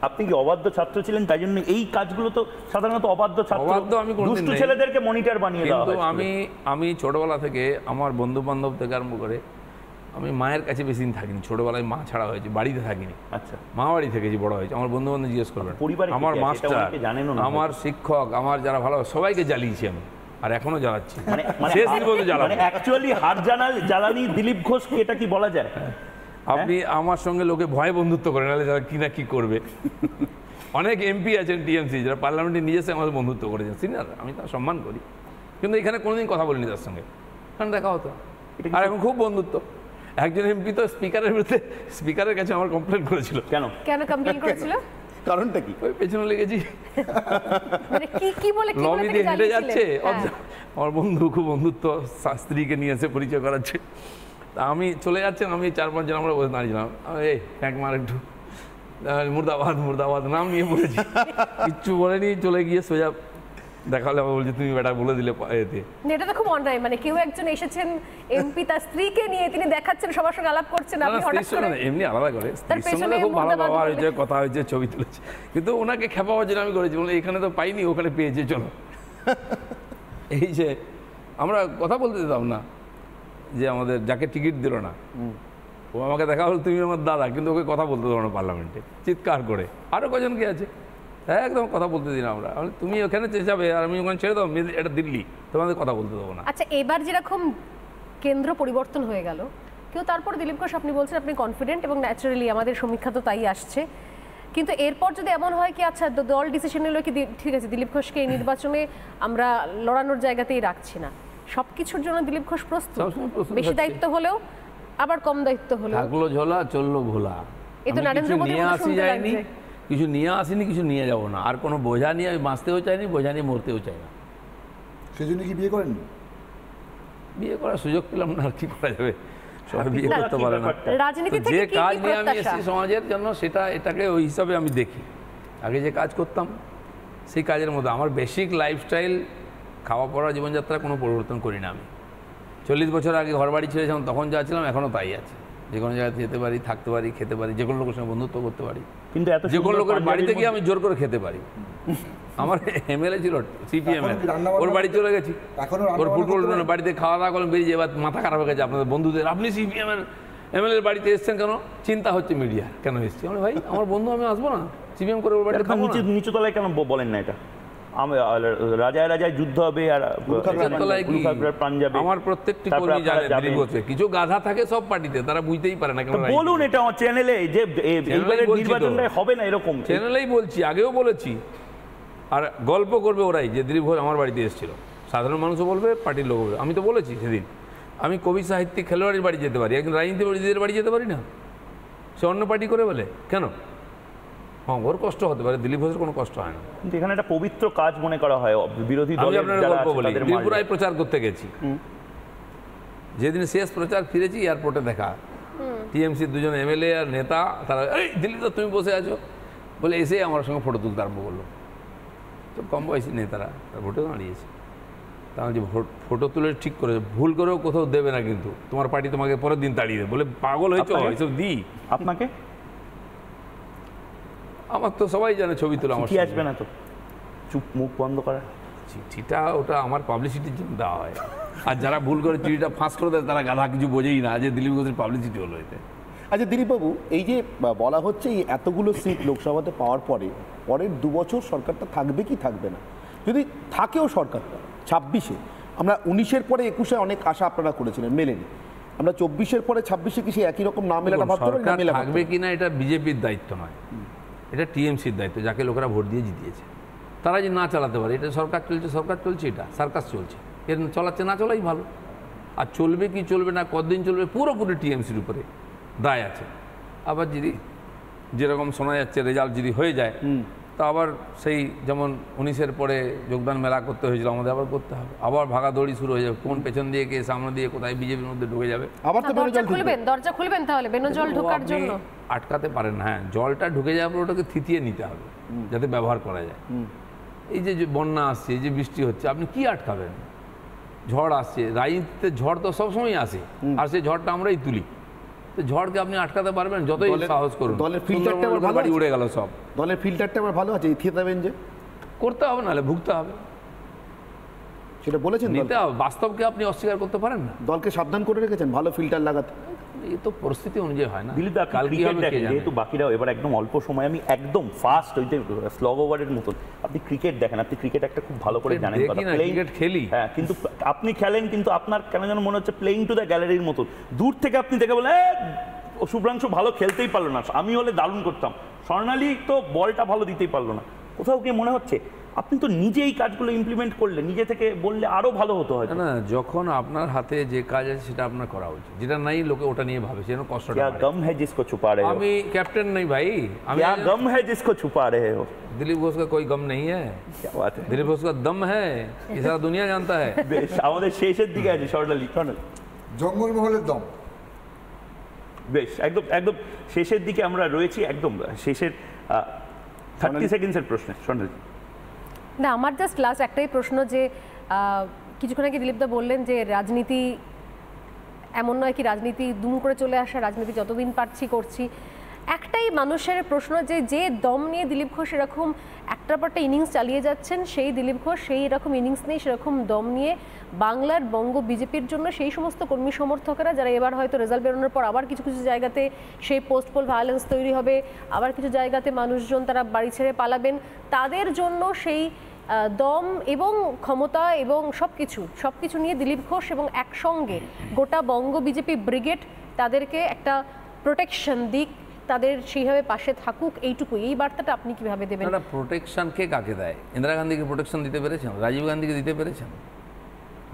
আপনি কি অবাধ্য ছাত্র ছিলেন, তাই জন্য এই কাজগুলো তো সাধারণত অবাধ্য ছাত্র, আমি দুষ্টু ছেলেদেরকে মনিটর বানিয়ে দেওয়া হয়। আমি ছোটবেলা থেকে আমার বন্ধু বান্ধব থেকে আরম্ভ করে আমি মায়ের কাছে বেশি দিন থাকিনি। ছোটবেলায় মা ছাড়া হয়েছে, বাড়িতে থাকিনি। আচ্ছা, মা বাড়ি থেকেছি, বড় হয়েছে। আমার বন্ধু বান্ধব জিজ্ঞেস করবেন, আমার মাস্টার, আমার শিক্ষক, আমার যারা ভালো সবাইকে জ্বালিয়েছি আমি, আর এখনো জ্বালাচ্ছি, শেষ পর্যন্ত জ্বালাবো। অ্যাকচুয়ালি হার জ্বালানি দিলীপ ঘোষকে, এটা কি বলা যায়? আপনি আমার সঙ্গে লোকে ভয়ে বন্ধুত্ব করে, নাহলে যারা কি না কি করবে। অনেক এমপি আছেন টিএমসি যারা পার্লামেন্টে নিয়ে এসে আমাদের বন্ধুত্ব করেছেন, সিনিয়র, আমি তার সম্মান করি, কিন্তু এখানে কোনোদিন কথা বলিনি তার সঙ্গে, কারণ দেখা হতো। আর এখন খুব বন্ধুত্ব। একজন এমপি তো স্পিকারের বিরুদ্ধে, স্পিকারের কাছে আমার কমপ্লেন করেছিল। কেন কমপ্লেন করেছিল? কারণটা কি? ওই পেছনে লেগেছি, মানে কি বলে, লবি দিয়ে হেঁটে যাচ্ছে, আমার বন্ধু, খুব বন্ধুত্ব, স্ত্রীকে নিয়ে এসে পরিচয় করাচ্ছে। তা আমি চলে যাচ্ছেন, আমি 4-5 জন আমরা বসে দাঁড়িয়েছিলাম, এই ফ্যাঁক মার একটু, মুর্দাবাদ মুর্দাবাদ নাম নিয়ে বলেছি, কিচ্ছু বলেনি, চলে গিয়ে সোজা দেখা হলে বলছি তুমি বেটা বলে দিলে এতে। এটা তো খুব অন্যায়, মানে কেউ একজন এসেছেন এমপি, তার স্ত্রীকে নিয়ে তিনি দেখাচ্ছেন, সবার সঙ্গে আলাপ করছেন, আপনি হঠাৎ করে এমনি আলাদা করে স্ত্রীর সঙ্গে খুব ভালো ব্যবহার হয়েছে, কথা হয়েছে, ছবি তুলেছে, কিন্তু ওনাকে খেপাবার জন্য আমি করেছি, বলে এখানে তো পাইনি, ওখানে পেয়েছে, চলো। এই যে আমরা কথা বলতে দিতাম না, যে আমাদের যাকে টিকিট দিল না, ও আমাকে দেখা হলো তুমি আমার দাদা, কিন্তু ওকে কথা বলতে দেবো না পার্লামেন্টে, চিৎকার করে। আরও কজন কি আছে, একদম কথা বলতে দিন আমরা, তুমি ওখানে যাবে আর আমি ওখানে ছেড়ে দেবো, এটা দিল্লি, তোমাদের কথা বলতে দেবো না। আচ্ছা, এবার যেরকম কেন্দ্র পরিবর্তন হয়ে গেল, কেউ তারপর দিলীপ ঘোষ, আপনি বলছেন আপনি কনফিডেন্ট, এবং ন্যাচারালি আমাদের সমীক্ষা তো তাই আসছে, কিন্তু এরপর যদি এমন হয় কি, আচ্ছা দল ডিসিশন নিল কি ঠিক আছে দিলীপ ঘোষকে এই নির্বাচনে আমরা লড়ানোর জায়গাতেই রাখছি না, সবকিছুর জন্য দিলীপ ঘোষ প্রস্তুত, বেশি দায়িত্ব হলেও আবার কম দায়িত্ব হলেও, থাকলো ঝোলা চললো ভোলা, এই তো নরেন্দ্র মোদী যায়নি, কিছু নিয়ে আসিনি, কিছু নিয়ে যাবো না, আর কোনো বোঝা নিয়ে আমি বাঁচতেও চাইনি, বোঝা নিয়ে মরতেও চাই না। সেজন্য কি বিয়ে করেন? বিয়ে করার সুযোগ পেলাম না, আর কি করা যাবে, সবাই বিয়ে করতে পারে না। যে কাজ নিয়ে আমি এসেছি সমাজের জন্য, এটাকে ওই হিসাবে আমি দেখি। আগে যে কাজ করতাম সেই কাজের মধ্যে আমার বেসিক লাইফস্টাইল, খাওয়া পড়া, জীবনযাত্রা কোনো পরিবর্তন করি না। আমি 40 বছর আগে ঘর বাড়ি ছেড়েছিলাম, তখন যা ছিলাম এখনও তাই আছে। যে কোনো জায়গায় যেতে পারি, থাকতে পারি, খেতে পারি, যে কোনো লোকের সঙ্গে বন্ধুত্ব করতে পারি, কিন্তু যে কোনো লোকের বাড়িতে গিয়ে আমি জোর করে খেতে পারি। আমার এমএলএ ছিল সিপিএম, ওর বাড়ি চলে গেছি, ওর ফুটবল বাড়িতে খাওয়া দাওয়া করলাম, বেরিয়ে এবার মাথা খারাপ হয়ে গেছে আপনাদের বন্ধুদের, আপনি সিপিএম এর এমএলএর বাড়িতে এসছেন কেন? চিন্তা হচ্ছে মিডিয়া, কেন এসছি? আমি ভাই আমার বন্ধু, আমি আসবো না সিপিএম করে ওর বাড়িতে খাবো না। নিচু তলায় কেন বলেন না এটা? রাজায় রাজায় যুদ্ধ হবে, আর আমার প্রত্যেকটি কর্মী জানে দিলীপ ঘোষে কিছু গাধা থাকে সব পার্টিতে, তারা বুঝতেই পারে না। কেন বলুন এটা আমার চ্যানেলে, যে নির্বাচনটা হবে না এরকম, চ্যানেলেই বলছি, আগেও বলেছি। আর গল্প করবে ওরাই যে দিলীপ ঘোষ আমার বাড়িতে এসেছিল, সাধারণ মানুষও বলবে, পার্টির লোক বলবে। আমি তো বলেছি সেদিন, আমি কবি সাহিত্যিক খেলোয়াড়ের বাড়ি যেতে পারি, একজন রাজনীতিবিদের বাড়ি যেতে পারি না, সে অন্য পার্টি করে বলে কেন? হ্যাঁ, ওর কষ্ট হতে পারে, দিলীপ ঘোষের কোনো কষ্ট হয় না। কিন্তু এখানে একটা পবিত্র কাজ মনে করা হয় বিরোধী দলের। গল্প বলি, ত্রিপুরায় প্রচার করতে গেছি, যেদিন শেষ প্রচার ফিরেছি, এয়ারপোর্টে দেখা টিএমসির 2জন এমএলএ আর নেতা, তারা এই দিল্লি তো তুমি বসে আছো বলে এসে আমার সঙ্গে ফটো তুলতে আরম্ভ করলো। তো কম বয়সী নেতারা, তার ভোটেও দাঁড়িয়েছে, তাহলে যে ফটো তুলে ঠিক করে, ভুল করেও কোথাও দেবে না, কিন্তু তোমার পার্টি তোমাকে পরের দিন তাড়িয়ে দেবে, বলে পাগল হয়েছ এসব দিই আপনাকে। আমার তো সবাই জানে ছবি তোলা, আমার আসবে না তো, চুপ মুখ বন্ধ করা। চিঠিটা ওটা আমার পাবলিসিটির জন্য দেওয়া হয়, আর যারা ভুল করে চিঠিটা ফাঁস করে দেয় তারা গাধা, কিছু বোঝেই না যে দিলীপ ঘোষের পাবলিসিটি হলো এতে। আচ্ছা দিলীপবাবু, এই যে বলা হচ্ছে এই এতগুলো সিট লোকসভাতে পাওয়ার পরে পরের 2 বছর সরকারটা থাকবে কি থাকবে না, যদি থাকেও সরকারটা 26-এ, আমরা 19-এর পরে 21-এ অনেক আশা আপনারা করেছিলেন, মেলেনি, আমরা 24-এর পরে 26-এ কি একই রকম না মেলাটা ভাবতে পারি? থাকবে কিনা এটা বিজেপির দায়িত্ব নয়, এটা টিএমসির দায়িত্ব, যাকে লোকেরা ভোট দিয়ে জিতিয়েছে। তারা যে না চালাতে পারে, এটা সরকার চলছে, এটা সার্কাস চলছে, এর চালাচ্ছে, না চলাই ভালো। আর চলবে কি চলবে না, কতদিন চলবে, পুরোপুরি টিএমসির উপরে দায় আছে। আবার যদি যেরকম শোনা যাচ্ছে রেজাল্ট যদি হয়ে যায়, তা আবার সেই যেমন 19-এর পরে যোগদান মেলা করতে হয়েছিল, আমাদের আবার করতে হবে, আবার ভাগাদৌড়ি শুরু হয়ে যাবে, কোন পেছন দিয়ে কে সামনে দিয়ে কোথায় বিজেপির মধ্যে ঢুকে যাবে। আবার তো দরজা খুলবেন তাহলে বেনজল ঢোকার জন্য, আটকাতে পারেন। হ্যাঁ, জলটা ঢুকে যাওয়ার পর ওটাকে থিতিয়ে নিতে হবে যাতে ব্যবহার করা যায়। এই যে বন্যা আসছে, এই যে বৃষ্টি হচ্ছে, আপনি কি আটকাবেন? ঝড় আসছে, রাজনীতিতে ঝড় তো সবসময় আসে, আর সেই ঝড়টা আমরাই তুলি। তো ঝড়কে আপনি আটকাতে পারবেন যতই সাহস করুন। দলের ফিল্টারটা আবার ভালো বাড়ি উড়ে গেল সব। দলের ফিল্টারটা আবার ভালো আছে, ইথিয়ে দেবেন যে করতে হবে, নাহলে ভুগতে হবে, সেটা বলেছেন। নিতে হবে, বাস্তবকে আপনি অস্বীকার করতে পারেন না। দলকে সাবধান করে রেখেছেন ভালো ফিল্টার লাগাতে। এই তো পরিস্থিতি অনুযায়ী হয় না। দিলীপ দা, ক্রিকেট দেখেন, যেহেতু বাকিরাও এবার একদম অল্প সময়, আমি একদম ফাস্ট ওই যে স্লগ ওভারের মতন আপনি ক্রিকেট দেখেন, আপনি ক্রিকেট একটা খুব ভালো করে জানেন, ক্রিকেট খেলি, হ্যাঁ, কিন্তু আপনি খেলেন, কিন্তু আপনার কেন যেন মনে হচ্ছে প্লেইং টু দ্য গ্যালারির মতন। দূর থেকে আপনি দেখে বলে শুভ্রাংশু ভালো খেলতেই পারলো না, আমি হলে দারুণ করতাম, স্বর্ণালী তো বলটা ভালো দিতেই পারলো না। কোথাও গিয়ে মনে হচ্ছে আপনি তো নিজেই কাজগুলো ইমপ্লিমেন্ট করলে, নিজে থেকে বললে আরো ভালো হতো হয়তো। না, যখন আপনার হাতে যে কাজ আছে সেটা আপনার করা উচিত, যেটা নাই লোকে ওটা নিয়ে ভাবে, সেজন্য কষ্টটা क्या गम है जिसको छुपा रहे हो। আমি ক্যাপ্টেন नहीं भाई, क्या गम है जिसको छुपा रहे हो। दिलीप घोष का कोई गम नहीं है, क्या बात है, दिलीप घोष का दम है, ये सारा दुनिया जानता है। বেশ, আমাদের শেষের দিকে আছে স্বর্ণালী। জঙ্গলমহলের দম। বেশ, একদম একদম শেষের দিকে আমরা রয়েছি, একদম শেষের 30 সেকেন্ডসের প্রশ্নে স্বর্ণালী। না, আমার জাস্ট লাস্ট একটাই প্রশ্ন, যে কিছুক্ষণ আগে দিলীপদা বললেন যে রাজনীতি এমন নয় কি রাজনীতি দুম করে চলে আসা, রাজনীতি যতদিন পারছি করছি। একটাই মানুষের প্রশ্ন, যে দম নিয়ে দিলীপ ঘোষ এরকম একটার পর একটা ইনিংস চালিয়ে যাচ্ছেন, সেই দিলীপ ঘোষ সেই এরকম ইনিংস নেই, সেরকম দম নিয়ে বাংলার বঙ্গ বিজেপির জন্য সেই সমস্ত কর্মী সমর্থকেরা যারা এবার হয়তো রেজাল্ট বেরোনোর পর আবার কিছু কিছু জায়গাতে সেই পোস্ট পোল ভায়োলেন্স তৈরি হবে, আবার কিছু জায়গাতে মানুষজন তারা বাড়ি ছেড়ে পালাবেন, তাদের জন্য সেই দম এবং ক্ষমতা এবং সব কিছু নিয়ে দিলীপ ঘোষ এবং একসঙ্গে গোটা বঙ্গ বিজেপি ব্রিগেড তাদেরকে একটা প্রোটেকশন দিক, তাদের সেইভাবে পাশে থাকুক, এইটুকু, এই বার্তাটা আপনি কিভাবে দেবেন? না, প্রোটেকশন কে কাকে দেয়? ইন্দিরা গান্ধীকে প্রোটেকশন দিতে পেরেছেন? রাজীব গান্ধীকে দিতে পেরেছেন?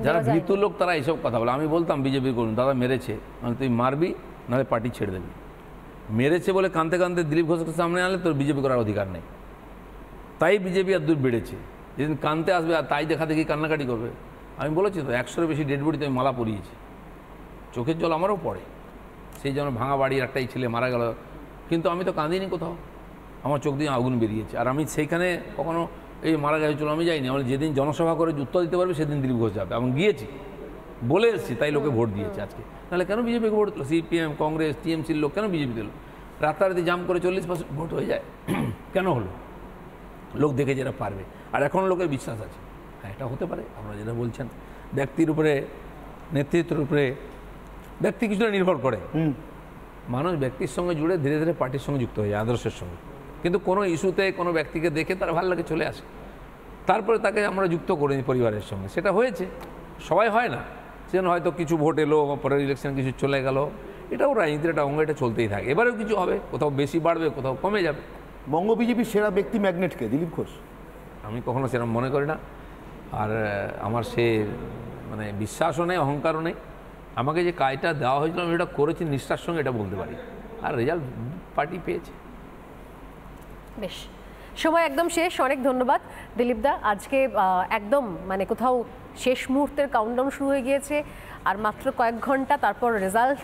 যারা ভীতু লোক তারা এইসব কথা বলে। আমি বলতাম বিজেপি করুন, দাদা মেরেছে মানে তুই মারবি, নাহলে পার্টি ছেড়ে দেবি। মেরেছে বলে কাঁদতে কাঁদতে দিলীপ ঘোষকে সামনে আনলে তোর বিজেপি করার অধিকার নেই। তাই বিজেপি আর দূর বেড়েছে, যেদিন কাঁদতে আসবে আর তাই দেখা দেখি কান্নাকাটি করবে। আমি বলেছি তো 100-এর বেশি ডেড বডিতে আমি মালা পরিয়েছি, চোখের জল আমারও পড়ে। সেই জন্য ভাঙা বাড়ির একটাই ছেলে মারা গেল, কিন্তু আমি তো কাঁদিনি কোথাও, আমার চোখ দিয়ে আগুন বেরিয়েছে। আর আমি সেইখানে কখনো এই মারা গেছে চলো আমি যাইনি, আমার যেদিন জনসভা করে উত্তর দিতে পারবে সেদিন দিলীপ ঘোষ যাবে, এবং গিয়েছি, বলে এসেছি, তাই লোকে ভোট দিয়েছে আজকে। নাহলে কেন বিজেপিকে ভোট দিল? সিপিএম, কংগ্রেস, টিএমসির লোক কেন বিজেপি দিল? রাতারাতি জাম করে 40% ভোট হয়ে যায়, কেন হলো? লোক দেখে যেটা পারবে, আর এখন লোকের বিশ্বাস আছে, হ্যাঁ এটা হতে পারে। আপনারা যেটা বলছেন ব্যক্তির উপরে, নেতৃত্বের উপরে ব্যক্তি কিছুটা নির্ভর করে, মানুষ ব্যক্তির সঙ্গে জুড়ে ধীরে ধীরে পার্টির সঙ্গে যুক্ত হয়ে যায়, আদর্শের সঙ্গে। কিন্তু কোনো ইস্যুতে কোনো ব্যক্তিকে দেখে তার ভালো লাগে চলে আসে, তারপরে তাকে আমরা যুক্ত করে নিই পরিবারের সঙ্গে। সেটা হয়েছে, সবাই হয় না, সেজন্য হয়তো কিছু ভোট এলো, পরের ইলেকশন কিছু চলে গেল, এটাও রাজনীতির একটা অঙ্গ, এটা চলতেই থাকে। এবারেও কিছু হবে, কোথাও বেশি বাড়বে, কোথাও কমে যাবে। বঙ্গ বিজেপির সেরা ব্যক্তি ম্যাগনেটকে দিলীপ ঘোষ? আমি কখনো সেরকম মনে করি না, আর আমার সে মানে বিশ্বাসও নেই, অহংকারও নেই। আমাকে যে কাজটা দেওয়া হয়েছিল আমি এটা করেছি নিষ্ঠার সঙ্গে, এটা বলতে পারি, আর রেজাল্ট পার্টি পেয়েছে। বেশ, সময় একদম শেষ। অনেক ধন্যবাদ দিলীপদা। আজকে একদম মানে কোথাও শেষ মুহূর্তের কাউন্টডাউন শুরু হয়ে গিয়েছে, আর মাত্র কয়েক ঘন্টা, তারপর রেজাল্ট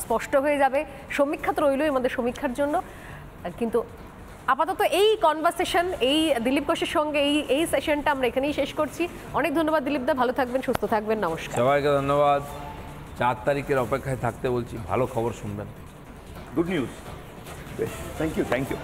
স্পষ্ট হয়ে যাবে। সমীক্ষা তো রইলই আমাদের সমীক্ষার জন্য, কিন্তু আপাতত এই কনভারসেশন, এই দিলীপ ঘোষের সঙ্গে এই সেশনটা আমরা এখানেই শেষ করছি। অনেক ধন্যবাদ দিলীপদা, ভালো থাকবেন, সুস্থ থাকবেন, নমস্কার। সবাইকে ধন্যবাদ। 4 তারিখের অপেক্ষায় থাকতে বলছি, ভালো খবর শুনবেন। Good news. বেশ, থ্যাংক ইউ।